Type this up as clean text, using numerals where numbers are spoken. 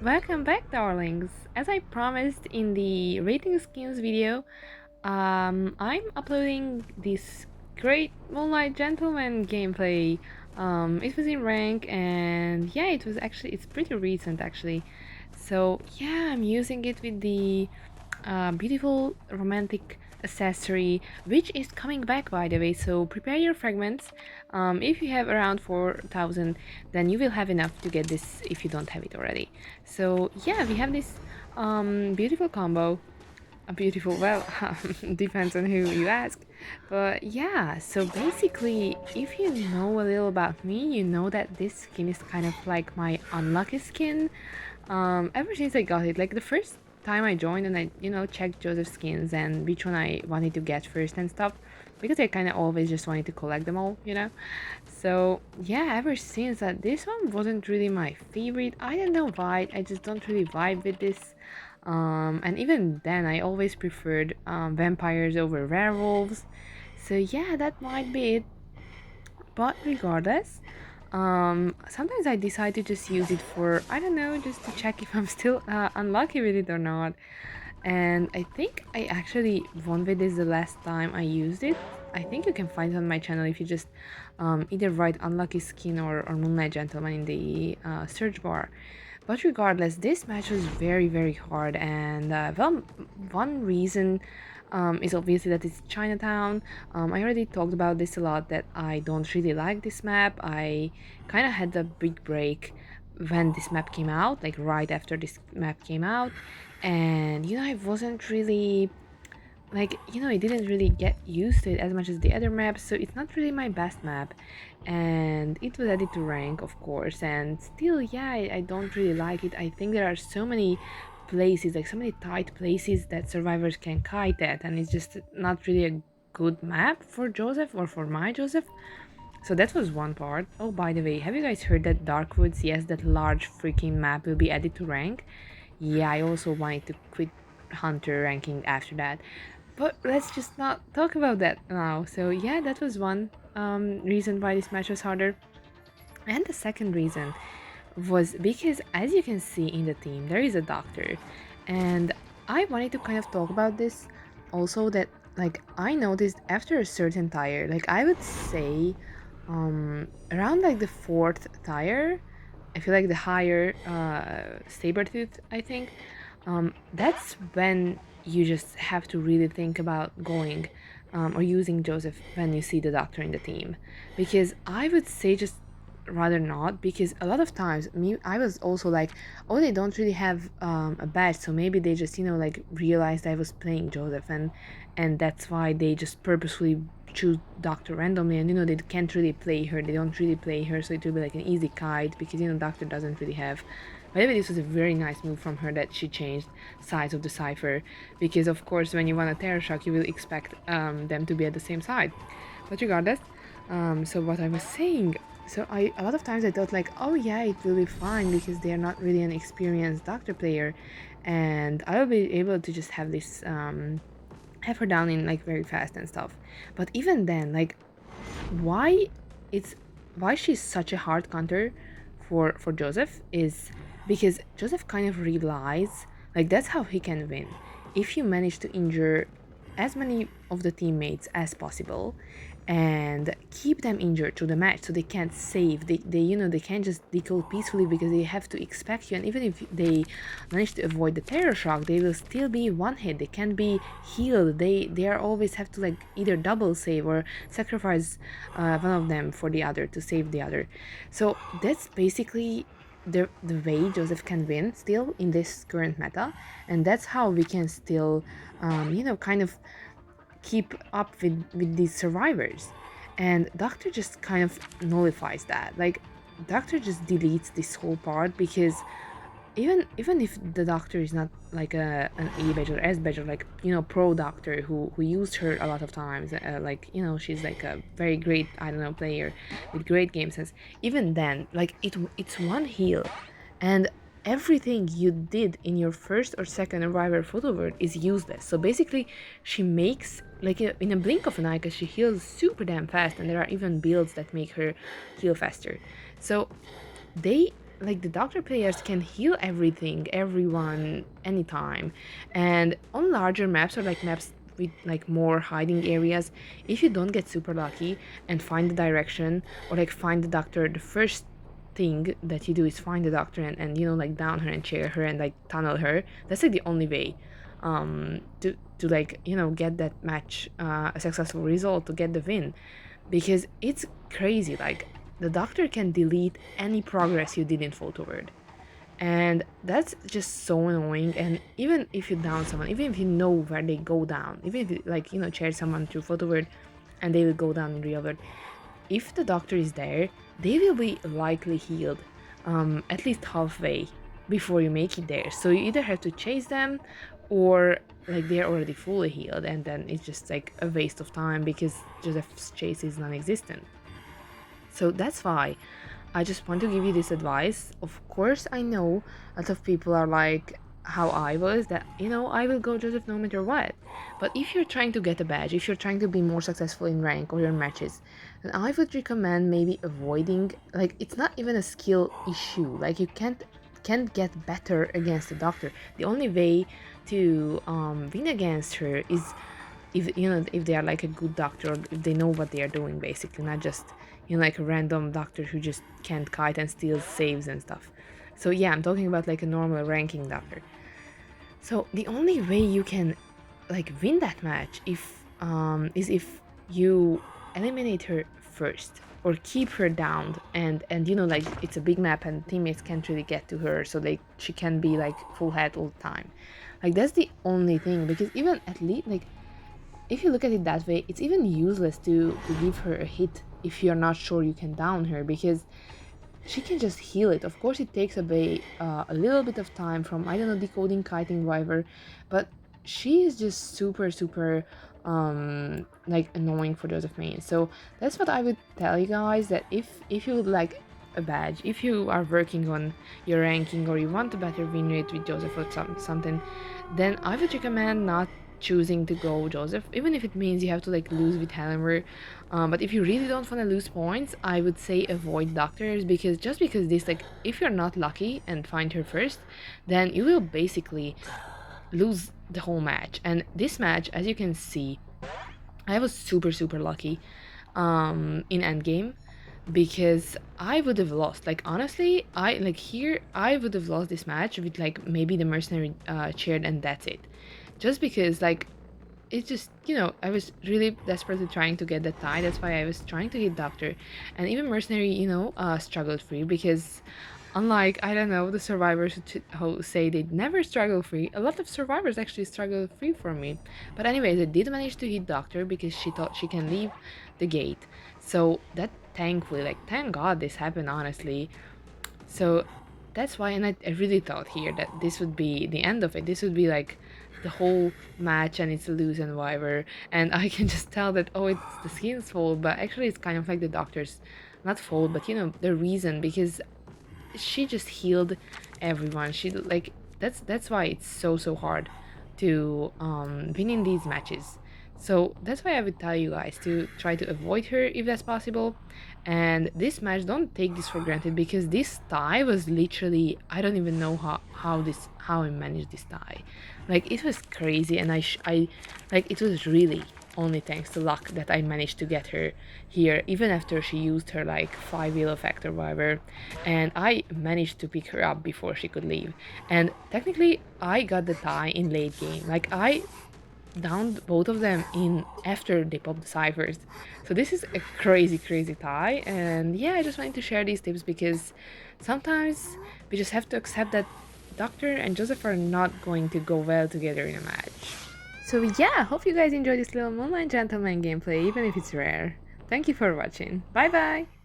Welcome back, darlings. As I promised in the rating skins video, I'm uploading this great Moonlight Gentleman gameplay. It was in rank, and yeah, it's pretty recent actually. So yeah, I'm using it with the beautiful romantic accessory, which is coming back, by the way. So prepare your fragments. If you have around 4,000, then you will have enough to get this if you don't have it already. So yeah, we have this beautiful combo. A beautiful, well, depends on who you ask. But yeah, so basically, if you know a little about me, you know that this skin is kind of like my unlucky skin. Ever since I got it, like the first time I joined and I checked Joseph's skins and which one I wanted to get first and stuff, because I kind of always just wanted to collect them all. So yeah, ever since that, this one wasn't really my favorite. I don't know why. I just don't really vibe with this. And even then, I always preferred vampires over werewolves. So yeah, that might be it. But regardless, sometimes I decide to just use it for, I don't know, just to check if I'm still unlucky with it or not. And I think I actually won with this the last time I used it. I think you can find it on my channel if you just either write unlucky skin or Moonlight Gentleman in the search bar. But regardless, this match was very, very hard, and well, one reason is obviously that it's Chinatown. I already talked about this a lot, that I don't really like this map. I kind of had a big break when this map came out, like right after this map came out, and I wasn't really I didn't really get used to it as much as the other maps, so it's not really my best map. And it was added to rank, of course, and still, yeah, I don't really like it. I think there are so many places, like so many tight places that survivors can kite at, and it's just not really a good map for Joseph or for my Joseph. So that was one part. Oh, by the way, have you guys heard that Darkwoods, yes, that large freaking map will be added to rank? Yeah, I also wanted to quit Hunter ranking after that. But let's just not talk about that now. So yeah, that was one reason why this match was harder. And the second reason was because, as you can see in the team, there is a doctor. And I wanted to kind of talk about this also, that like I noticed after a certain tire, like I would say around like the fourth tire, I feel like the higher saber tooth, I think, that's when you just have to really think about going or using Joseph when you see the doctor in the team. Because I would say just rather not, because a lot of times I was also like, oh, they don't really have a badge, so maybe they just like realized I was playing Joseph, and that's why they just purposefully choose doctor randomly, and they can't really play her, they don't really play her, so it will be like an easy kite, because doctor doesn't really have. By the way, this was a very nice move from her, that she changed sides of the cipher, because of course when you want a terror shock you will expect them to be at the same side. But regardless, so what I was saying, so a lot of times I thought like, oh yeah, it will be fine because they are not really an experienced doctor player, and I will be able to just have this have her down in like very fast and stuff. But even then, like, why it's why she's such a hard counter for Joseph is because Joseph kind of relies, like, that's how he can win. If you manage to injure as many of the teammates as possible and keep them injured through the match so they can't save, they can't just decode peacefully, because they have to expect you, and even if they manage to avoid the terror shock, they will still be one hit, they can't be healed, they are always have to like either double save or sacrifice one of them for the other to save the other. So that's basically the way Joseph can win still in this current meta, and that's how we can still kind of keep up with these survivors. And Doctor just kind of nullifies that, like Doctor just deletes this whole part, because even if the doctor is not like an A badge or S badge, or like pro doctor who used her a lot of times, like she's like a very great, I don't know, player with great game sense, even then, like it's one heal, and everything you did in your first or second reviver photo word is useless. So basically she makes like in a blink of an eye, because she heals super damn fast, and there are even builds that make her heal faster. So they like the doctor players can heal everything, everyone, anytime. And on larger maps, or like maps with like more hiding areas, if you don't get super lucky and find the direction, or like find the doctor, the first thing that you do is find the doctor and you know, like down her and chair her and like tunnel her. That's like the only way to like, you know, get that match a successful result, to get the win, because it's crazy. Like the doctor can delete any progress you did in photo word, and that's just so annoying. And even if you down someone, even if you know where they go down, even if you, like, you know, chair someone through photo word and they will go down in real world, if the doctor is there, they will be likely healed at least halfway before you make it there. So you either have to chase them, or like they're already fully healed, and then it's just like a waste of time because Joseph's chase is non-existent. So that's why I just want to give you this advice. Of course, I know a lot of people are like how I was, that, you know, I will go Joseph no matter what. But if you're trying to get a badge, if you're trying to be more successful in rank or your matches, then I would recommend maybe avoiding, like, it's not even a skill issue. Like, you can't get better against the doctor. The only way to win against her is if, you know, if they are like a good doctor, or if they know what they are doing, basically, not just, you know, like a random doctor who just can't kite and steals saves and stuff. So yeah, I'm talking about like a normal ranking doctor. So the only way you can like win that match is if you eliminate her first, or keep her down, and you know, like, it's a big map and teammates can't really get to her, so like she can be like full head all the time. Like, that's the only thing, because even at least, like, if you look at it that way, it's even useless to give her a hit if you're not sure you can down her, because she can just heal it. Of course, it takes away a little bit of time from, I don't know, decoding kiting driver, but she is just super like annoying for those of me. So that's what I would tell you guys, that if you would like a badge, if you are working on your ranking, or you want a better win rate with Joseph or something, then I would recommend not choosing to go Joseph, even if it means you have to like lose with Helmer. But if you really don't want to lose points, I would say avoid doctors, because just because this, like, if you're not lucky and find her first, then you will basically lose the whole match. And this match, as you can see, I was super lucky in endgame, because I would have lost. Like, honestly, I like here I would have lost this match with like maybe the mercenary chaired, and that's it. Just because, like, it's just, you know, I was really desperately trying to get that tie. That's why I was trying to hit doctor, and even mercenary, you know, struggled free, because unlike, I don't know, the survivors who say they never struggle free, a lot of survivors actually struggle free for me. But anyways, I did manage to hit doctor because she thought she can leave the gate. So that, thankfully, like, thank God this happened, honestly. So that's why, and I really thought here that this would be the end of it. This would be like the whole match and it's a lose and whatever. And I can just tell that, oh, it's the skin's fault, but actually it's kind of like the doctor's, not fault, but, you know, the reason, because she just healed everyone. She, like, that's why it's so hard to win in these matches. So that's why I would tell you guys to try to avoid her if that's possible. And this match, don't take this for granted, because this tie was literally, I don't even know how I managed this tie. Like, it was crazy, and I like, it was really only thanks to luck that I managed to get her here, even after she used her like 5 wheel effect or whatever, and I managed to pick her up before she could leave. And technically I got the tie in late game. Like, I downed both of them in after they popped the ciphers. So this is a crazy tie, and yeah, I just wanted to share these tips, because sometimes we just have to accept that Doctor and Joseph are not going to go well together in a match. So yeah, hope you guys enjoyed this little Moonlight Gentleman gameplay, even if it's rare. Thank you for watching. Bye bye!